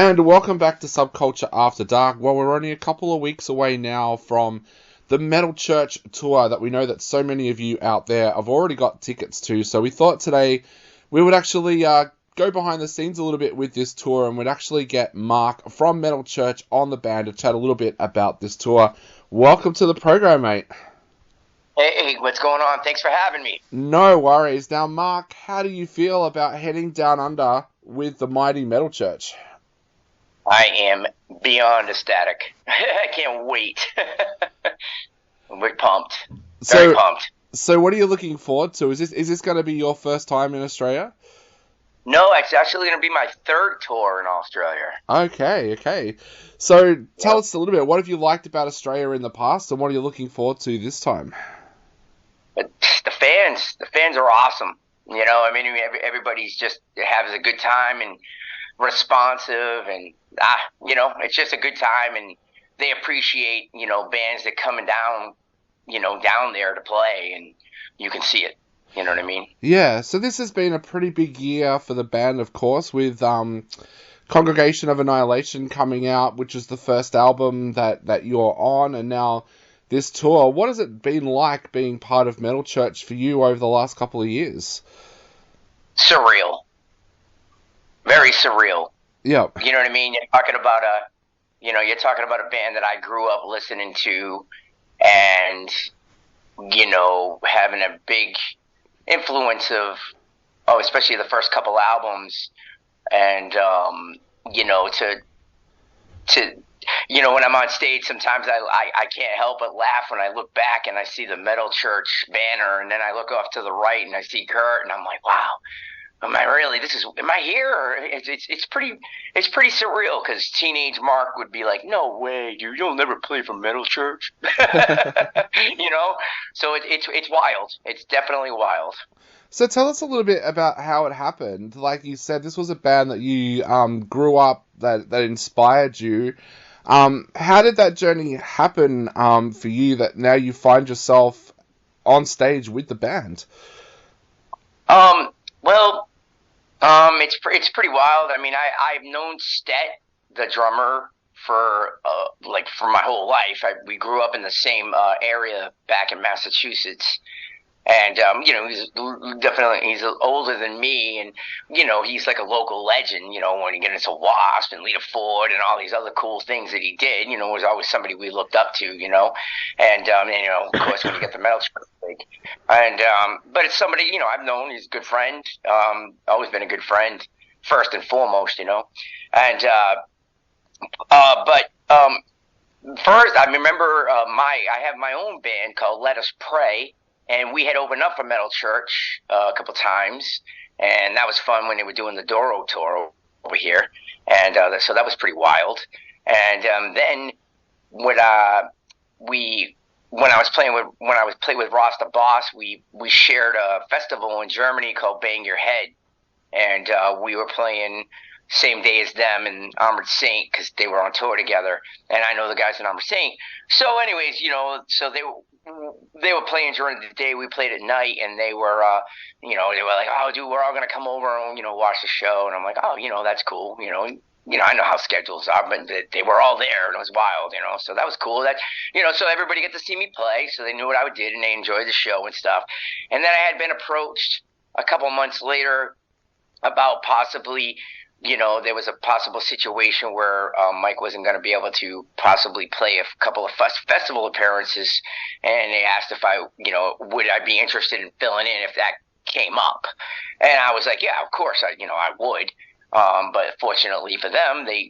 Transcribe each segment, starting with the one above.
And welcome back to Subculture After Dark. Well, we're only a couple of weeks away now from the Metal Church tour that we know that so many of you out there have already got tickets to. So we thought today we would actually go behind the scenes a little bit with this tour and would actually get Mark from Metal Church on the band to chat a little bit about this tour. Welcome to the program, mate. Hey, what's going on? Thanks for having me. No worries. Now, Mark, how do you feel about heading down under with the mighty Metal Church? I am beyond ecstatic. I can't wait. We're pumped. Very pumped. So what are you looking forward to? Is this going to be your first time in Australia? No, it's actually going to be my third tour in Australia. Okay. So tell us a little bit. What have you liked about Australia in the past, and what are you looking forward to this time? The fans are awesome. You know, I mean, everybody's just has a good time and responsive, and it's just a good time, and they appreciate bands that coming down there to play, and you can see it. You know what I mean? Yeah. So this has been a pretty big year for the band, of course, with Congregation of Annihilation coming out, which is the first album that you're on, and now this tour. What has it been like being part of Metal Church for you over the last couple of years? Surreal. Very surreal. Yeah. You know what I mean? You're talking about a band that I grew up listening to, and having a big influence of especially the first couple albums, and when I'm on stage, sometimes I can't help but laugh when I look back and I see the Metal Church banner, and then I look off to the right and I see Kurt, and I'm like, wow. Am I here? Or it's pretty surreal, because teenage Mark would be like, no way, dude, you'll never play for Metal Church. So it's wild. It's definitely wild. So tell us a little bit about how it happened. Like you said, this was a band that you grew up, that inspired you. How did that journey happen for you, that now you find yourself on stage with the band? It's pretty wild. I mean, I've known Stet, the drummer, for my whole life. We grew up in the same area back in Massachusetts, and he's older than me, and he's like a local legend. When he got into Wasp and Lita Ford and all these other cool things that he did, was always somebody we looked up to, and of course when you get the Metal Church, and but it's somebody I've known. He's a good friend, always been a good friend first and foremost, and first I remember I have my own band called Let Us Pray. And we had opened up for Metal Church a couple times, and that was fun when they were doing the Doro tour over here, and so that was pretty wild. And then when I was playing with Ross the Boss, we shared a festival in Germany called Bang Your Head, and we were playing same day as them in Armored Saint, because they were on tour together, and I know the guys in Armored Saint. So anyways, so they were playing during the day, we played at night, and they were like, oh, dude, we're all going to come over and, watch the show. And I'm like, oh, that's cool. I know how schedules are, but they were all there, and it was wild, so that was cool. That, so everybody got to see me play, so they knew what I did, and they enjoyed the show and stuff. And then I had been approached a couple months later about possibly, there was a possible situation where Mike wasn't going to be able to possibly play a couple of festival appearances, and they asked if would I be interested in filling in if that came up, and I was like, yeah, of course, I would, but fortunately for them, they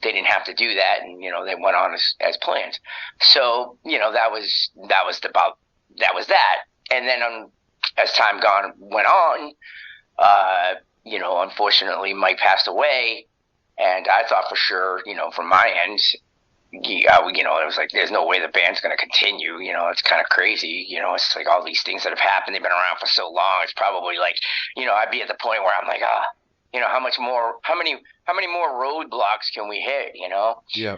didn't have to do that, and they went on as planned. So that was that, and then as time went on. Unfortunately, Mike passed away, and I thought for sure, from my end, it was like, there's no way the band's going to continue. It's kind of crazy. It's like all these things that have happened. They've been around for so long. It's probably like, I'd be at the point where I'm like, how many more roadblocks can we hit? Yeah.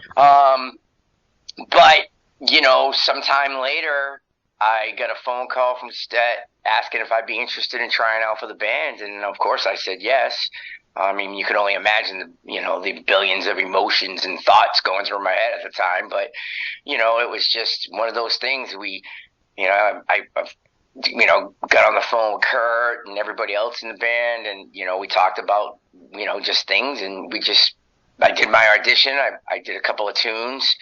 But sometime later, I got a phone call from Stet asking if I'd be interested in trying out for the band, and of course I said yes. I mean, you can only imagine the billions of emotions and thoughts going through my head at the time, but it was just one of those things. I got on the phone with Kurt and everybody else in the band, and we talked about just things, and I did my audition. I did a couple of tunes.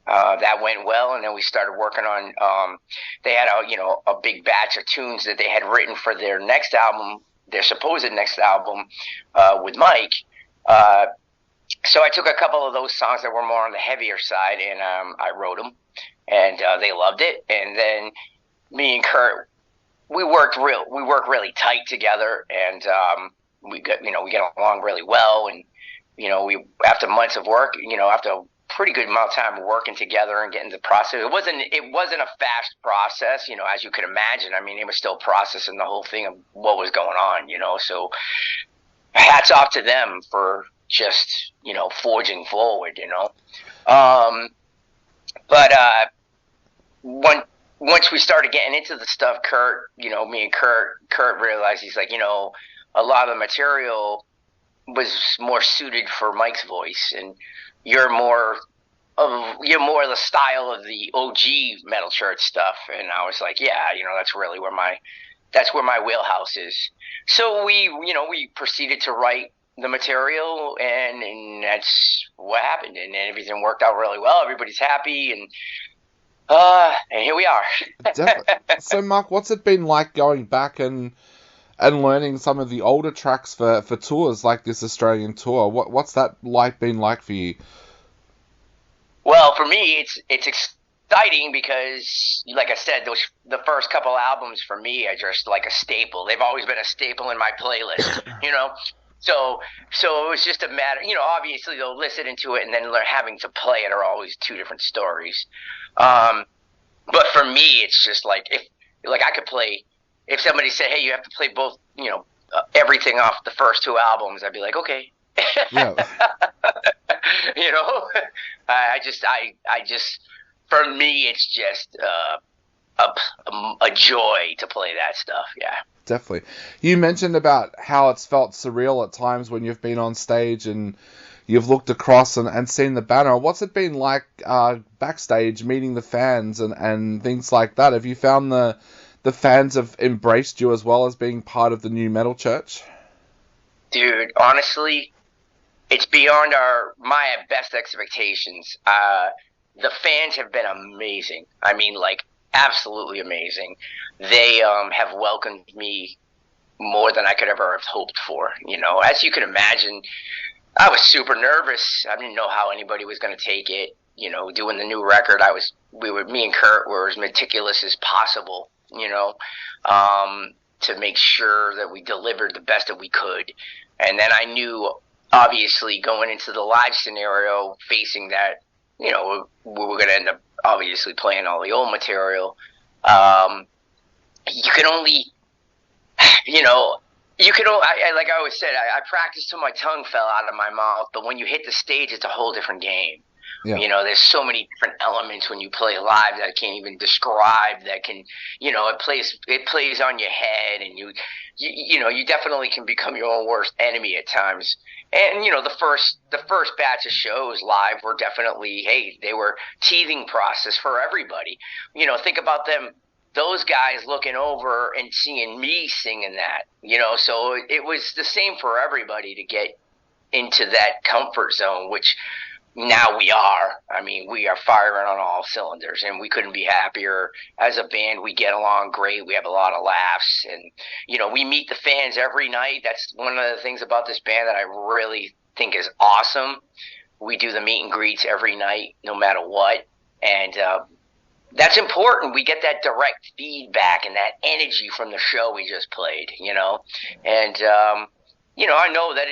That went well, and then we started working on. They had a big batch of tunes that they had written for their next album, their supposed next album, with Mike. So I took a couple of those songs that were more on the heavier side, and I wrote them, and they loved it. And then me and Kurt, we work really tight together, and we get along really well. And we, after months of work, after a pretty good amount of time working together and getting the process, it wasn't a fast process, as you could imagine. I mean, they were still processing the whole thing of what was going on, so hats off to them for just forging forward. But once we started getting into the stuff, me and Kurt realized, he's like, a lot of the material was more suited for Mike's voice, and you're more of the style of the OG Metal Church stuff. And I was like, yeah, that's really where my wheelhouse is. So we proceeded to write the material, and that's what happened, and everything worked out really well. Everybody's happy, and here we are. So, Mark, what's it been like going back and learning some of the older tracks for tours like this Australian tour? What's that been like for you? Well, for me, it's exciting because, like I said, the first couple albums for me are just like a staple. They've always been a staple in my playlist, So it was just a matter, obviously they'll listen into it, and then having to play it are always two different stories. But for me, it's just like, I could play, if somebody said, hey, you have to play both, everything off the first two albums, I'd be like, okay. Yeah. I just, for me, it's just a joy to play that stuff. Yeah. Definitely. You mentioned about how it's felt surreal at times when you've been on stage and you've looked across and seen the banner. What's it been like backstage, meeting the fans and things like that? Have you found the fans have embraced you as well as being part of the new Metal Church? Dude, honestly, it's beyond my best expectations. The fans have been amazing. I mean, absolutely amazing. They have welcomed me more than I could ever have hoped for. As you can imagine, I was super nervous. I didn't know how anybody was going to take it. Doing the new record, me and Kurt were as meticulous as possible, to make sure that we delivered the best that we could. And then I knew, obviously, going into the live scenario, facing that, we were going to end up obviously playing all the old material. You can only, like I always said, I practiced till my tongue fell out of my mouth, but when you hit the stage, it's a whole different game. Yeah. There's so many different elements when you play live that I can't even describe, that can, it plays on your head, and you definitely can become your own worst enemy at times. And, the first batch of shows live were definitely, hey, they were teething process for everybody. Think about them, those guys looking over and seeing me singing that, so it was the same for everybody to get into that comfort zone, which now we are. I mean, we are firing on all cylinders, and we couldn't be happier. As a band, we get along great. We have a lot of laughs, and, we meet the fans every night. That's one of the things about this band that I really think is awesome. We do the meet and greets every night, no matter what, and that's important. We get that direct feedback and that energy from the show we just played, and, I know that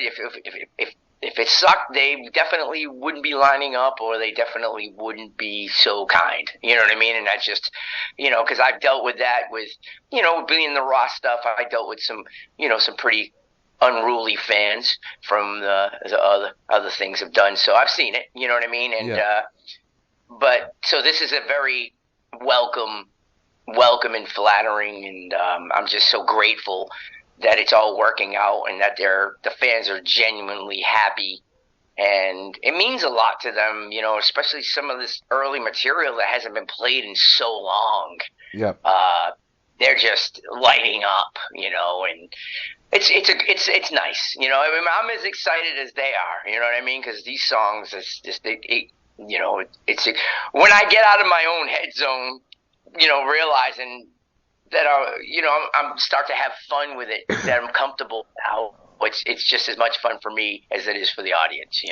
if it sucked, they definitely wouldn't be lining up, or they definitely wouldn't be so kind. You know what I mean? And that's just, because I've dealt with that with, being the raw stuff. I dealt with some pretty unruly fans from the other things I've done. So I've seen it, you know what I mean? And, but so this is a very welcome welcome and flattering, and I'm just so grateful that it's all working out and that the fans are genuinely happy. And it means a lot to them, especially some of this early material that hasn't been played in so long. Yep. They're just lighting up, and it's nice, I mean, I'm as excited as they are, you know what I mean? Because these songs, it's just it's when I get out of my own head zone, realizing that I'm start to have fun with it, that I'm comfortable now. It's just as much fun for me as it is for the audience,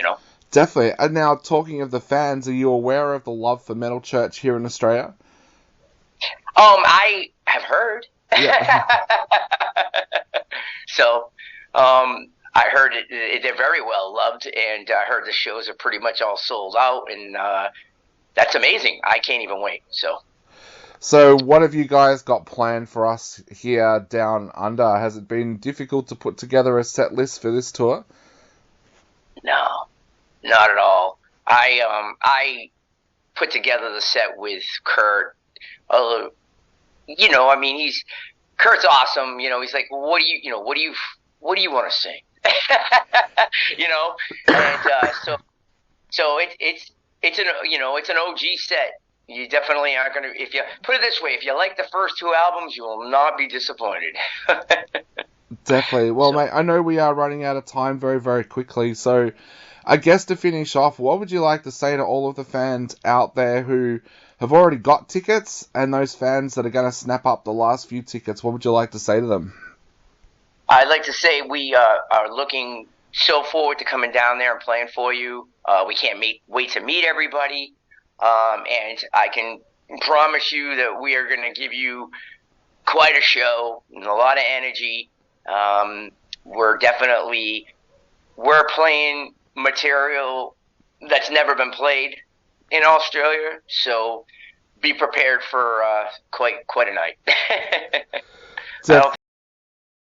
Definitely. And now, talking of the fans, are you aware of the love for Metal Church here in Australia? I have heard. Yeah. So, I heard they're very well loved, and I heard the shows are pretty much all sold out, and that's amazing. I can't even wait. So, what have you guys got planned for us here down under? Has it been difficult to put together a set list for this tour? No, not at all. I put together the set with Kurt. I mean, Kurt's awesome. He's like, well, what do you want to sing? And it's an OG set. You definitely aren't going to, if you put it this way, if you like the first two albums, you will not be disappointed. Definitely. Well, mate, I know we are running out of time very, very quickly. So I guess to finish off, what would you like to say to all of the fans out there who have already got tickets and those fans that are going to snap up the last few tickets? What would you like to say to them? I'd like to say we are looking so forward to coming down there and playing for you. We can't wait to meet everybody. And I can promise you that we are going to give you quite a show and a lot of energy. We're playing material that's never been played in Australia, so be prepared for quite a night.